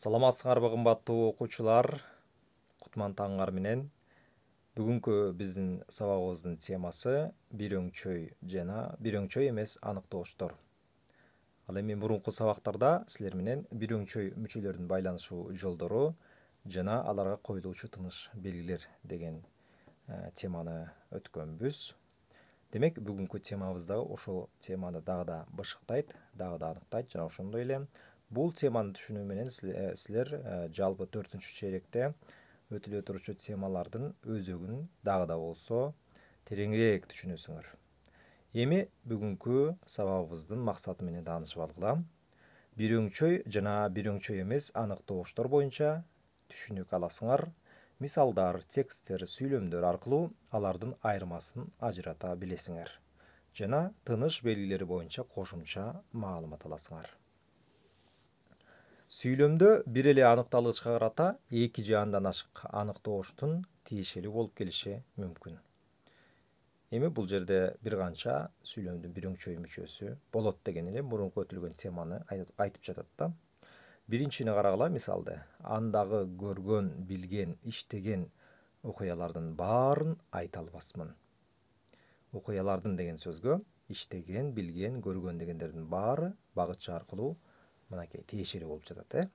Саламатсыңарбы кымбаттуу окуучулар, кутман таңыңар менен. Бүгүнкү биздин сабагыбыздын темасы бир өңчөй жана бир өңчөй эмес аныктооштор. Ал эми мурунку сабактарда силер менен бир өңчөй мүчөлөрдүн байланышуу жолдору жана аларга коюлуучу тыныш белгилер деген теманы өткөнбүз. Демек, бүгүнкү темабыз дагы ошол теманы дагы да бышыктайт, дагы да аныктайт жана ошондой эле бул теманы түшүнүү менен силер жалпы 4-чү чейректе өтүлө турчу темалардын өзөгүн дагы да болсо тереңирээк түшүнөсүңөр. Эми бүгүнкү сабагыбыздын максаты менен таанышып алгыла. Бир өңчөй жана бир өңчөй эмес аныктооштор боюнча түшүнүк аласыңар. Мисалдар, тексттер, сүйлөмдөр аркылуу алардын айырмасын ажырата билесиңер. Жана тыныш белгилери боюнча кошумча маалымат аласыңар. Сүйлөмдө бир эле аныкталгычка карата эки же андан ашык аныктооштун тиешелүү болуп келиши мүмкүн. Эми бул жерде бир канча сүйлөмдүн бир өңчөй мүчөсү болот деген эле мурунку өтүлгөн теманы айтып жатат да. Биринчини карагыла, мисалды. Андагы көргөн, билген, иштеген окуялардын баарын айта албасмын. Окуялардын деген сөзгө иштеген, билген, көргөн дегендердин баары багытча аркылуу мынакей тиешелүү болуп жатат.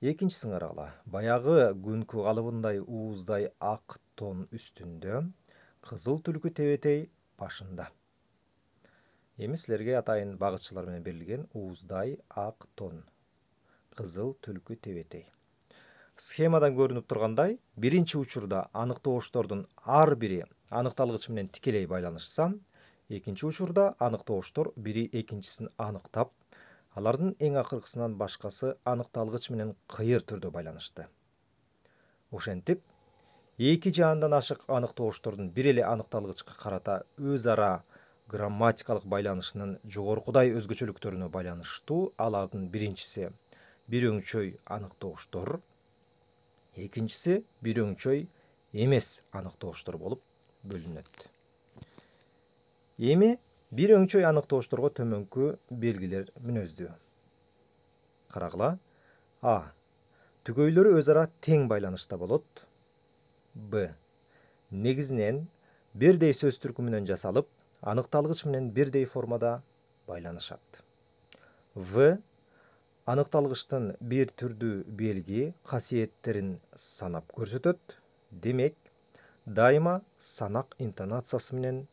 Экинчисин карагыла. Баягы күнкү калыбындай ууздай ак тон үстүндө, кызыл түлкү тебетей башында. Эми силерге атайын багытчылар менен берилген ууздай ак тон, кызыл түлкү тебетей. Схемадан көрүнүп тургандай, биринчи учурда аныктооштордун ар бири аныкталгыч менен тикелей байланышса, экинчи учурда аныктооштор бири экинчисин аныктап, алардын эң акыркысынан башкасы аныкталгыч менен кыйыр түрдө байланышты. Ошентип, эки же андан ашык аныктооштордун бир эле аныкталгычка карата өз ара грамматикалык байланышынын жогоркудай өзгөчөлүктөрүнө байланыштуу алардын биринчиси бир өңчөй аныктооштор, экинчиси бир өңчөй эмес аныктооштор болуп бөлүнөт. Эми бир өңчөй аныктоошторго төмөнкү белгилер мүнөздүү. Карагыла. А. Түгөйлөрү өз ара тең байланышта болот. Б. Негизинен бирдей сөз түркүмүнөн жасалып, аныкталгыч менен бирдей формада байланышат. В. Аныкталгычтын бир түрдүү белги касиеттерин санап көрсөтөт. Демек, дайыма санак интонациясы менен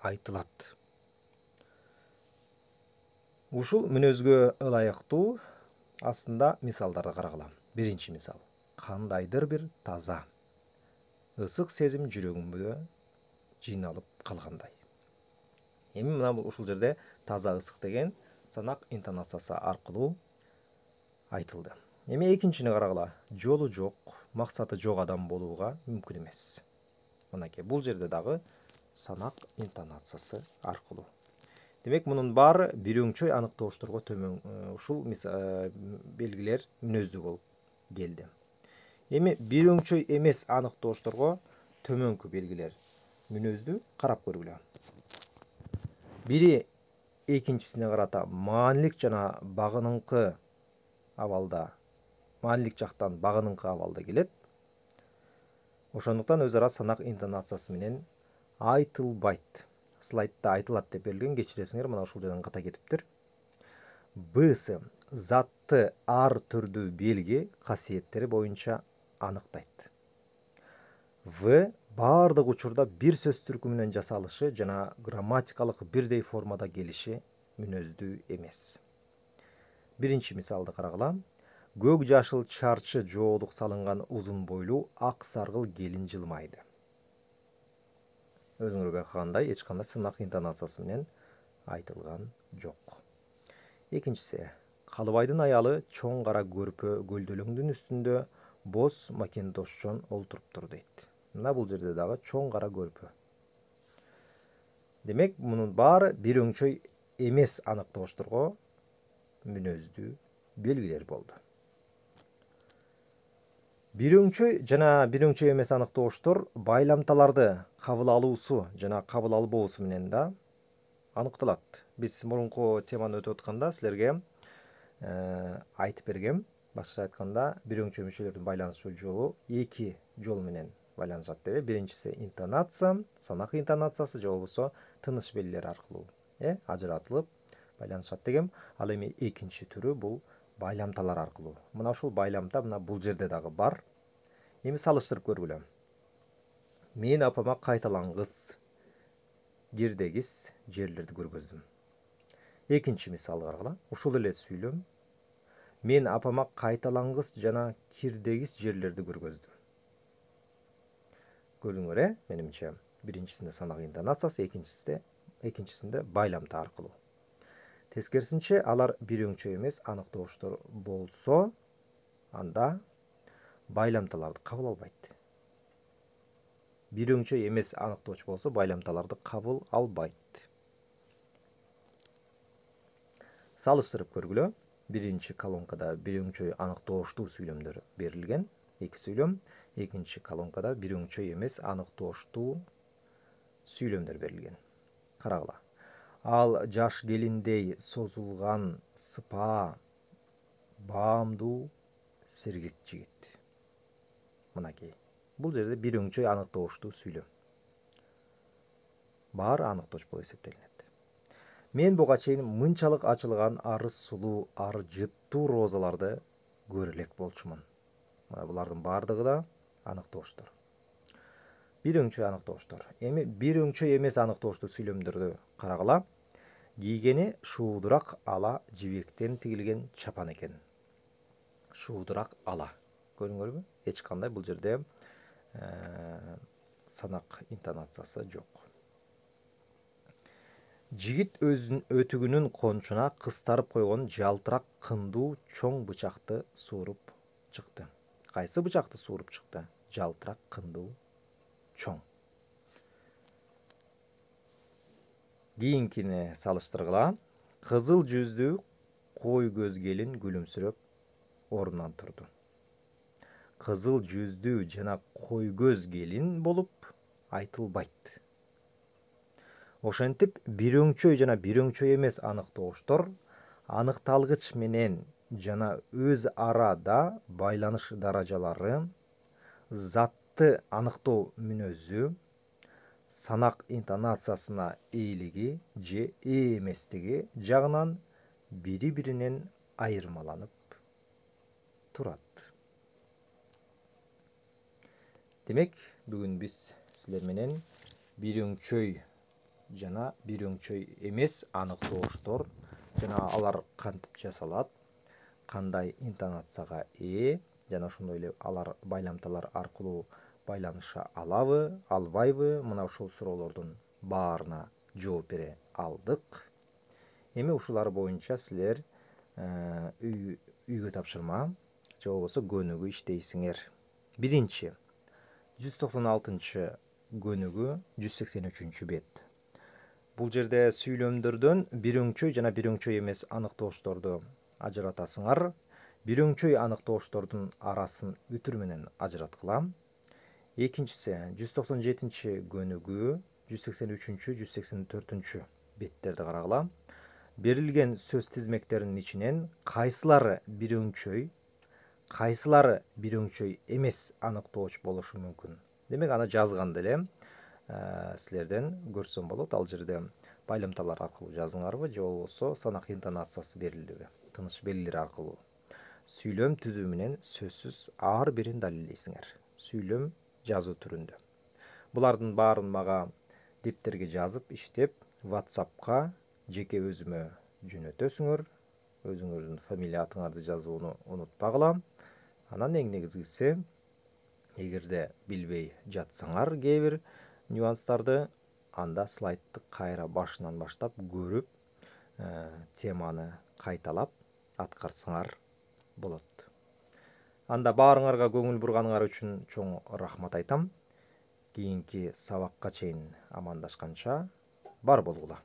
айтылат. Ушул мүнөзгө ылайыктуу астында мисалдарды карагыла. Биринчи мисал. Кандайдыр бир таза, ысык сезим жүрөгүмдө жыйналып калгандай. Эми мына ушул жерде таза, ысык деген санак интонациясы аркылуу айтылды. Эми экинчини карагыла. Жолу жок, максаты жок адам болууга мүмкүн эмес. Мынакей, бул жерде дагы санак интонациясы аркылуу. Демек, мунун баары бир өңчөй аныктоошторго төмөн ушул белгилер мүнөздүү болуп келди. Эми бир өңчөй эмес аныктоошторго төмөнкү белгилер мүнөздүү карап көргүлө. Бири экинчисине карата маанилик жана багыныңкы абалда, маанилик жактан багыныңкы абалда келет. Ошондуктан өз ара санак интонациясы менен айтылбайт. Слайдта айтылат деп берилген, кечиресиңер, мына ушул жерден ката кетиптир. Б-сы затты ар түрдүү белги касиеттери боюнча аныктайт. В баардык учурда бир сөз түркүмүнөн жасалышы жана грамматикалык бирдей формада келиши мүнөздүү эмес. Биринчи мисалды карагыла. Көк жашыл чарчы жоолук салынган узун бойлуу ак саргыл келин жылмайды. Өзүңөр байкагандай, эч кандай сынак интонациясы менен айтылган жок. Экинчиси. Калыбайдын аялы чоң кара көрпө көлдөлөңдүн үстүндө боз макинтошчон олтуруптур дейт. Мына бул жерде дагы чоң кара көрпө. Демек, мунун баары бир өңчөй эмес аныктоошторго мүнөздүү белгилер болду. Бир өңчөй жана бир өңчөй эмес аныктооштор байламталарды кабыл алуусу жана кабыл албоосу менен да аныкталат. Биз мурунку теманы өтүп атканда силерге айтып бергем. Башкача айтканда бир өңчөй мүчөлөрдүн байланышуу жолу эки жол менен байланышат деп. Биринчиси интонация, санак интонациясы же болбосо тыныш белгилери аркылуу ажыратылып байланышат дегем. Ал эми экинчи түрү бул байламталар аркылуу. Мына ушул байламта мына бул жерде дагы бар. Эми салыштырып көргүлө. Мен апама кайталангыс, кирдегис жерлерди көргөздүм. Экинчи мисалы карагыла. Ушул эле сүйлөм. Мен апама кайталангыс жана кирдегис жерлерди көргөздүм. Көрдүңөр, менимче. Биринчисинде санак интонациясы, экинчисинде байламта аркылуу. Тескерисинче, алар бир өңчөй эмес аныктооштор болсо, анда байламталарды кабыл албайт. Бир өңчөй эмес аныктооч болсо, байламталарды кабыл албайт. Салыштырып көргүлө. Биринчи колонкада бир өңчөй аныктооштуу сүйлөмдөр берилген, эки сүйлөм. Экинчи колонкада бир өңчөй эмес аныктооштуу сүйлөмдөр берилген. Карагыла. Ал жаш келиндей созулган сыпаа, баамдуу сергек жигит. Мынакей. Бул жерде бир өңчөй аныктооштуу сүйлөм. Баары аныктооч болуп эсептелинет. Мен буга чейин мынчалык ачылган арыз сулуу, ар жыттуу розаларды көрө элек болчумун. Мына булардын баардыгы да аныктооштор. Бир өңчөй аныктооштор. Эми бир өңчөй эмес аныктооштуу сүйлөмдөрдү карагыла. Кийгени шуудурак ала жибектен тигилген чапан экен. Шуудурак ала. Көрдүңөрбү? Эч кандай бул жерде санак интонациясы жок. Жигит өзүнүн өтүгүнүн кончуна кыстарып койгон жалтырак кындуу чоң бычакты сууруп чыкты. Кайсы бычакты сууруп чыкты? Жалтырак кындуу чоң. Кийинкини салыштыргыла. Кызыл жүздүү кой көз келин күлүмсүрөп ордунан турду. Кызыл жүздүү жана кой көз келин болуп айтылбайт. Ошентип, бир өңчөй жана бир өңчөй эмес аныктооштор аныкталгыч менен жана өз арада байланыш даражалары, затты аныктоо мүнөзү, санак интонациясына ээлиги же эместиги жагынан бири-биринен айырмаланып турат. Демек, бүгүн биз силер менен бир өңчөй жана бир өңчөй эмес аныктооштор жана алар кантип жасалат, кандай интонацияга жана ошондой эле алар байламталар аркылуу байланыша алабы, албайбы, мына ушул суроолордун баарына жооп бере алдык. Эми ушулар боюнча силер үйгө тапшырма же болбосо көнүгүү иштейсиңер. Биринчи 196 көнүгүү 183 бет. Бул жерде сүйлөмдөрдөн бир өңчөй жана бир өңчөй эмес аныктоошторду ажыратасыңар. Бир өңчөй аныктооштордун арасын үтүр менен ажыраткыла. Экинчиси 197 көнүгүү 183-184 беттерди карагыла. Берилген сөз тизмектеринин ичинен кайсылары бир өңчөй, кайсылары бир өңчөй эмес аныктооч болушу мүмкүн. Демек, аны жазганда эле силерден көрсөм болот. Ал жерде байламталар аркылуу жазыңарбы же болбосо санак интонациясы берилдиби, тыныш белгилери аркылуу. Сүйлөм түзүү менен сөзсүз ар бирин далилдейсиңер. Сүйлөм жазуу түрүндө. Булардын баарын мага дептерге жазып, иштеп, WhatsApp'ка жеке өзүмө жөнөтөсүңөр. Өзүңөрдүн фамилия атыңарды жазууну унутпагыла. Анан эң негизгиси, эгерде билбей жатсаңар кээ бир нюанстарды, анда слайдты кайра башынан баштап көрүп, теманы кайталап аткарсаңар болот. Анда баарыңарга көңүл бурганыңар үчүн чоң рахмат айтам. Кийинки сабакка чейин амандашканча бар болгула.